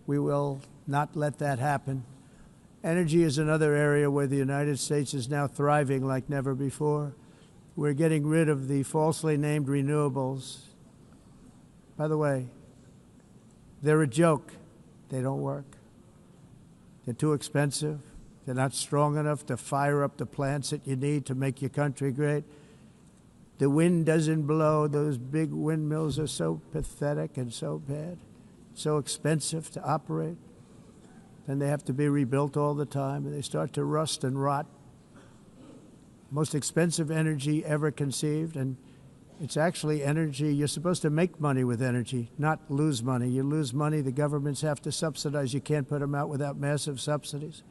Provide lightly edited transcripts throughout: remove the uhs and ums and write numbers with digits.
We will not let that happen. Energy is another area where the United States is now thriving like never before. We're getting rid of the falsely named renewables. By the way, they're a joke. They don't work. They're too expensive. They're not strong enough to fire up the plants that you need to make your country great. The wind doesn't blow. Those big windmills are so pathetic and so bad, so expensive to operate. Then they have to be rebuilt all the time, and they start to rust and rot. Most expensive energy ever conceived, and it's actually energy. You're supposed to make money with energy, not lose money. You lose money, the governments have to subsidize. You can't put them out without massive subsidies.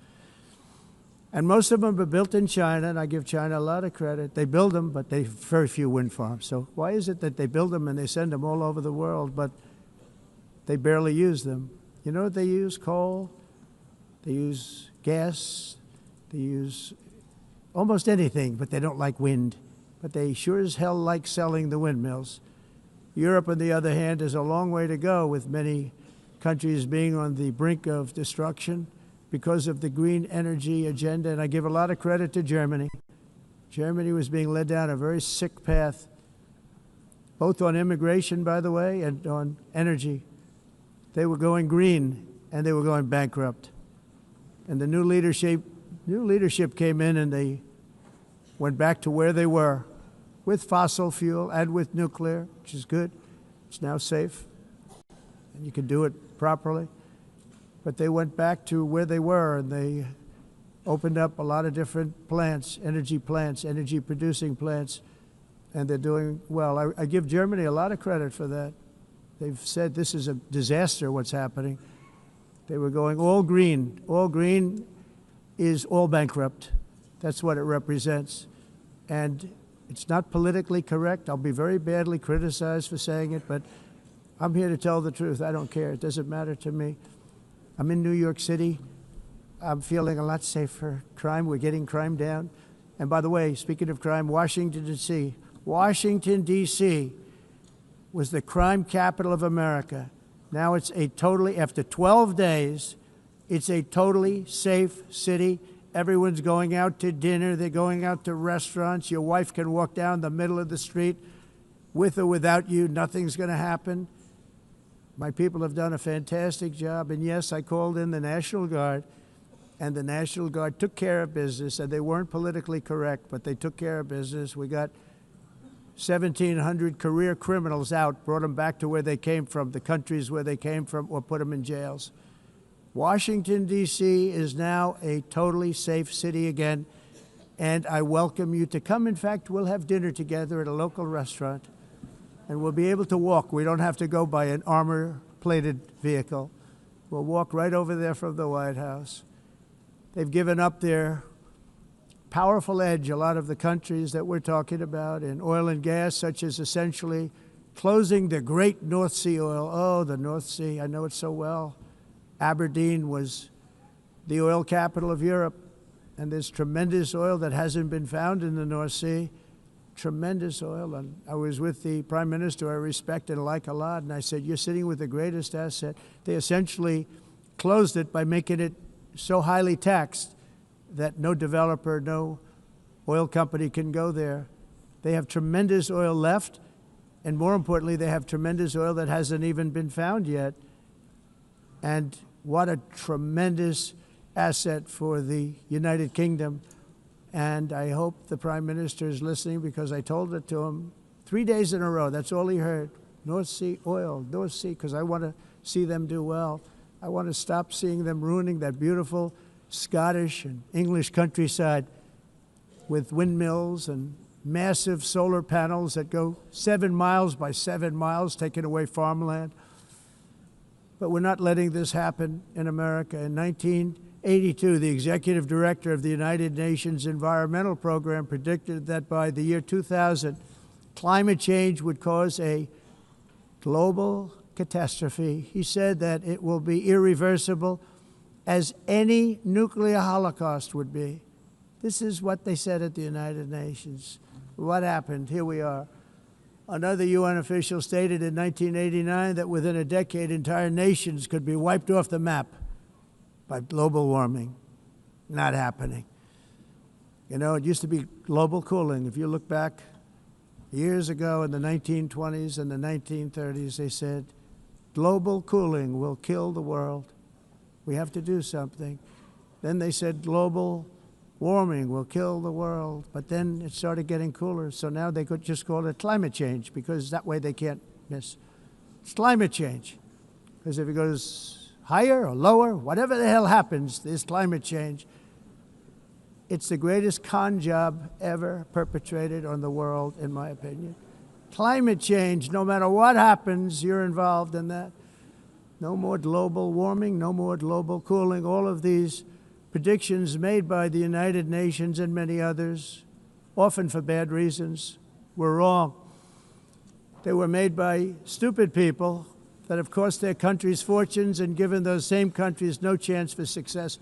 And most of them are built in China, and I give China a lot of credit. They build them, but they have very few wind farms. So why is it that they build them and they send them all over the world, but they barely use them? You know what they use? Coal. They use gas. They use almost anything, but they don't like wind. But they sure as hell like selling the windmills. Europe, on the other hand, has a long way to go, with many countries being on the brink of destruction because of the green energy agenda. And I give a lot of credit to Germany. Germany was being led down a very sick path, both on immigration, by the way, and on energy. They were going green, and they were going bankrupt. And the new leadership came in, and they went back to where they were with fossil fuel and with nuclear, which is good. It's now safe, and you can do it properly. But they went back to where they were, and they opened up a lot of different plants, energy-producing plants, and they're doing well. I give Germany a lot of credit for that. They've said this is a disaster, what's happening. They were going all green. All green is all bankrupt. That's what it represents. And it's not politically correct. I'll be very badly criticized for saying it, but I'm here to tell the truth. I don't care. It doesn't matter to me. I'm in New York City. I'm feeling a lot safer. Crime, we're getting crime down. And by the way, speaking of crime, Washington, D.C. Washington, D.C. was the crime capital of America. Now it's after 12 days, it's a totally safe city. Everyone's going out to dinner. They're going out to restaurants. Your wife can walk down the middle of the street with or without you. Nothing's going to happen. My people have done a fantastic job. And yes, I called in the National Guard, and the National Guard took care of business. And they weren't politically correct, but they took care of business. We got 1,700 career criminals out, brought them back to where they came from, the countries where they came from, or put them in jails. Washington, D.C. is now a totally safe city again, and I welcome you to come. In fact, we'll have dinner together at a local restaurant, and we'll be able to walk. We don't have to go by an armor-plated vehicle. We'll walk right over there from the White House. They've given up their powerful edge, a lot of the countries that we're talking about, in oil and gas, such as essentially closing the great North Sea oil. Oh, the North Sea, I know it so well. Aberdeen was the oil capital of Europe, and there's tremendous oil that hasn't been found in the North Sea, tremendous oil. And I was with the Prime Minister I respect and like a lot, and I said, you're sitting with the greatest asset. They essentially closed it by making it so highly taxed that no developer, no oil company can go there. They have tremendous oil left, and more importantly, they have tremendous oil that hasn't even been found yet. And what a tremendous asset for the United Kingdom. And I hope the Prime Minister is listening, because I told it to him 3 days in a row. That's all he heard. North Sea oil, North Sea, because I want to see them do well. I want to stop seeing them ruining that beautiful Scottish and English countryside with windmills and massive solar panels that go 7 miles by 7 miles, taking away farmland. But we're not letting this happen in America. In 1982, the executive director of the United Nations Environmental Program predicted that by the year 2000, climate change would cause a global catastrophe. He said that it will be irreversible, as any nuclear holocaust would be. This is what they said at the United Nations. What happened? Here we are. Another UN official stated in 1989 that within a decade, entire nations could be wiped off the map by global warming. Not happening. You know, it used to be global cooling. If you look back years ago in the 1920s and the 1930s, they said, global cooling will kill the world. We have to do something. Then they said global warming will kill the world, but then it started getting cooler, so now they could just call it climate change, because that way they can't miss. It's climate change, because if it goes higher or lower, whatever the hell happens, there's climate change. It's the greatest con job ever perpetrated on the world, in my opinion. Climate change, no matter what happens, you're involved in that. No more global warming, no more global cooling, all of these predictions made by the United Nations and many others, often for bad reasons, were wrong. They were made by stupid people that have cost their countries fortunes and given those same countries no chance for success.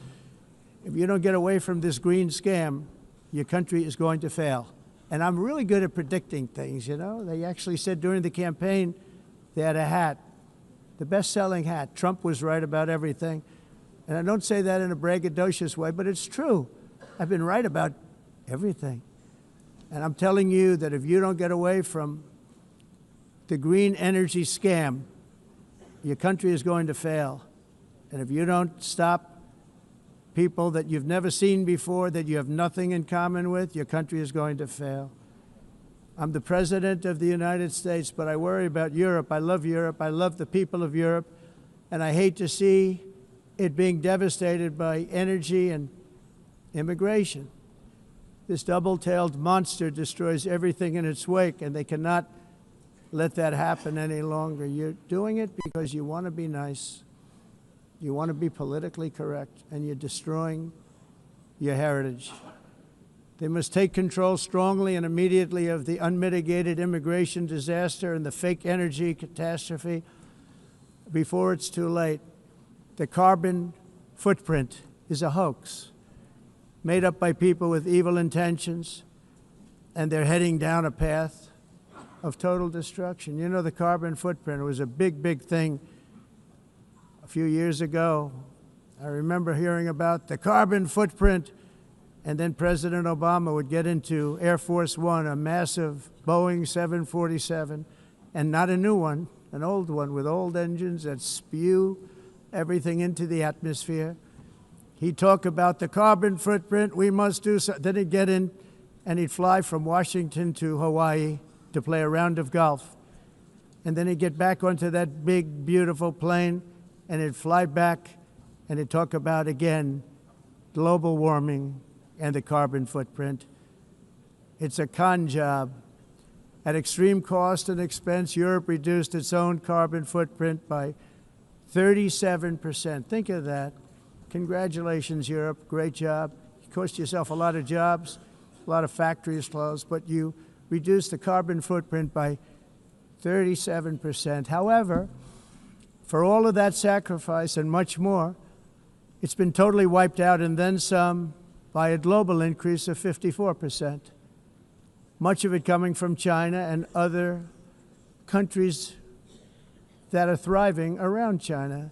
If you don't get away from this green scam, your country is going to fail. And I'm really good at predicting things, you know. They actually said during the campaign they had a hat, the best-selling hat. Trump was right about everything. And I don't say that in a braggadocious way, but it's true. I've been right about everything. And I'm telling you that if you don't get away from the green energy scam, your country is going to fail. And if you don't stop people that you've never seen before, that you have nothing in common with, your country is going to fail. I'm the President of the United States, but I worry about Europe. I love Europe. I love the people of Europe. And I hate to see it being devastated by energy and immigration. This double-tailed monster destroys everything in its wake, and they cannot let that happen any longer. You're doing it because you want to be nice. You want to be politically correct, and you're destroying your heritage. They must take control strongly and immediately of the unmitigated immigration disaster and the fake energy catastrophe before it's too late. The carbon footprint is a hoax made up by people with evil intentions, and they're heading down a path of total destruction. You know, the carbon footprint was a big, big thing a few years ago. I remember hearing about the carbon footprint, and then President Obama would get into Air Force One, a massive Boeing 747, and not a new one, an old one with old engines that spew everything into the atmosphere. He'd talk about the carbon footprint, we must do so. Then he'd get in and he'd fly from Washington to Hawaii to play a round of golf. And then he'd get back onto that big, beautiful plane and he'd fly back and he'd talk about, again, global warming and the carbon footprint. It's a con job. At extreme cost and expense, Europe reduced its own carbon footprint by 37%. Think of that. Congratulations, Europe. Great job. You cost yourself a lot of jobs, a lot of factories closed, but you reduced the carbon footprint by 37%. However, for all of that sacrifice and much more, it's been totally wiped out and then some by a global increase of 54%. Much of it coming from China and other countries that are thriving around China,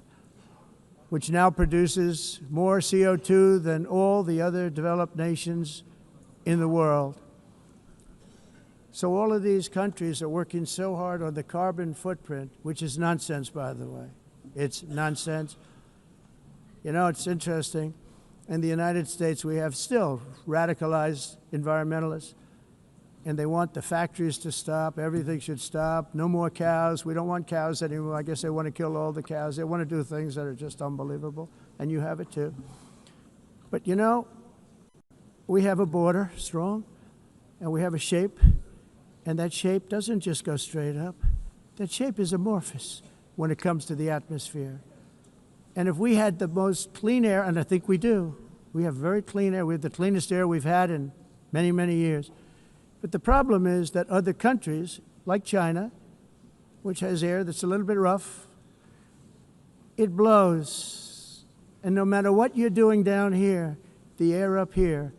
which now produces more CO2 than all the other developed nations in the world. So all of these countries are working so hard on the carbon footprint, which is nonsense, by the way. It's nonsense. You know, it's interesting. In the United States, we have still radicalized environmentalists, and they want the factories to stop. Everything should stop. No more cows. We don't want cows anymore. I guess they want to kill all the cows. They want to do things that are just unbelievable, and you have it too. But you know, we have a border, strong, and we have a shape, and that shape doesn't just go straight up. That shape is amorphous when it comes to the atmosphere. And if we had the most clean air, and I think we do, we have very clean air. We have the cleanest air we've had in many, many years. But the problem is that other countries, like China, which has air that's a little bit rough, it blows. And no matter what you're doing down here, the air up here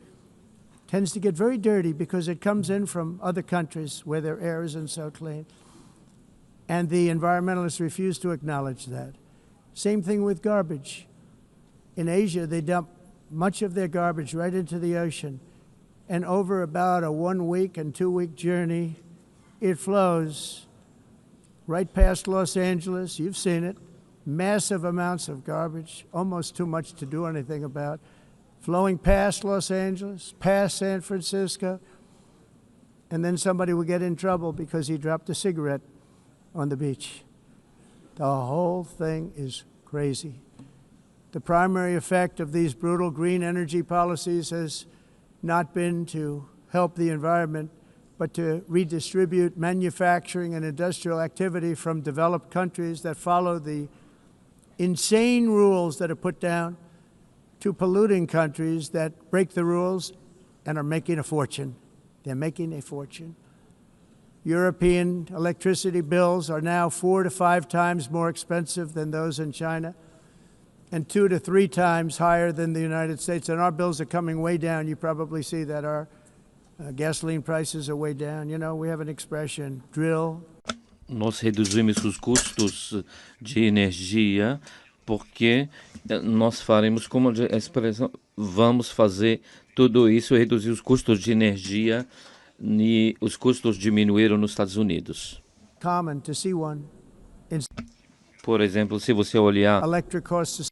tends to get very dirty because it comes in from other countries where their air isn't so clean. And the environmentalists refuse to acknowledge that. Same thing with garbage. In Asia, they dump much of their garbage right into the ocean. And over about a 1 week and 2 week journey, it flows right past Los Angeles. You've seen it. Massive amounts of garbage, almost too much to do anything about, flowing past Los Angeles, past San Francisco, and then somebody will get in trouble because he dropped a cigarette on the beach. The whole thing is crazy. The primary effect of these brutal green energy policies has not been to help the environment, but to redistribute manufacturing and industrial activity from developed countries that follow the insane rules that are put down to polluting countries that break the rules and are making a fortune. They're making a fortune. European electricity bills are now 4 to 5 times more expensive than those in China and 2 to 3 times higher than the United States. And our bills are coming way down. You probably see that our gasoline prices are way down. You know, we have an expression, drill. Nós reduzimos os custos de energia porque nós faremos, como a expressão, vamos fazer tudo isso, reduzir os custos de energia e os custos diminuíram nos Estados Unidos. Common to see one. Por exemplo, se você olhar Electric costs